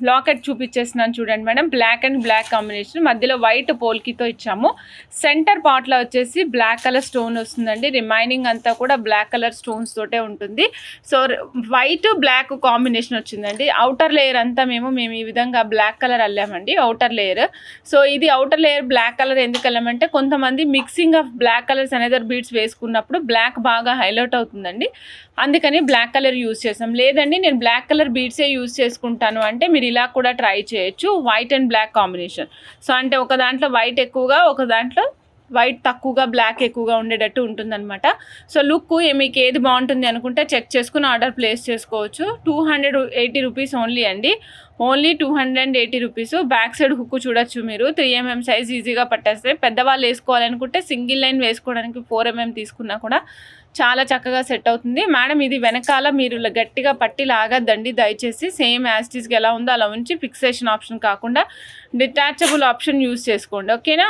Locket చూపించేస్తున్నాను చూడండి madam. Black and black combination, మధ్యలో వైట్ పోల్కితో ఇచ్చాము. సెంటర్ పార్ట్లో వచ్చేసి బ్లాక్ కలర్ స్టోన్ వస్తుందండి. రిమైనింగ్ అంతా కూడా బ్లాక్ కలర్ స్టోన్స్ తోటే ఉంటుంది. సో వైట్ బ్లాక్ కాంబినేషన్ వచ్చిందండి. అవుటర్ లేయర్ అంతా మేము ఈ విధంగా బ్లాక్ కలర్ అల్లామండి అవుటర్ లేయర్. సో ఇది అవుటర్ లేయర్ బ్లాక్ కలర్ ఎందుకు అల్లామంటే కొంతమంది mixing of black colours another beads వేసుకున్నప్పుడు బ్లాక్ బాగా హైలైట్ అవుతుందండి, అందుకని బ్లాక్ కలర్ యూజ్ చేసాం. లేదండి నేను బ్లాక్ కలర్ బీడ్సే యూజ్ చేసుకుంటాను అంటే మీరు ఇలా కూడా ట్రై చేయొచ్చు. White and black combination. So అంటే ఒక దాంట్లో వైట్ ఎక్కువగా, ఒక దాంట్లో వైట్ తక్కువగా, బ్లాక్ ఎక్కువగా ఉండేటట్టు ఉంటుందన్నమాట. సో లుక్ మీకు ఏది బాగుంటుంది అనుకుంటే చెక్ చేసుకుని ఆర్డర్ ప్లేస్ చేసుకోవచ్చు. 280 రూపీస్ ఓన్లీ అండి, only 280 rupees. Back side hook చూడొచ్చు మీరు, 3mm సైజ్ ఈజీగా పట్టేస్తాయి. పెద్దవాళ్ళు వేసుకోవాలనుకుంటే సింగిల్ లైన్ వేసుకోవడానికి 4mm తీసుకున్నా కూడా చాలా చక్కగా సెట్ అవుతుంది. మేడం ఇది వెనకాల మీరు గట్టిగా పట్టి లాగద్దండి దయచేసి, సేమ్ యాస్టీస్కి ఎలా ఉందో అలా ఉంచి ఫిక్సేషన్ ఆప్షన్ కాకుండా డిటాచబుల్ ఆప్షన్ యూజ్ చేసుకోండి, ఓకేనా.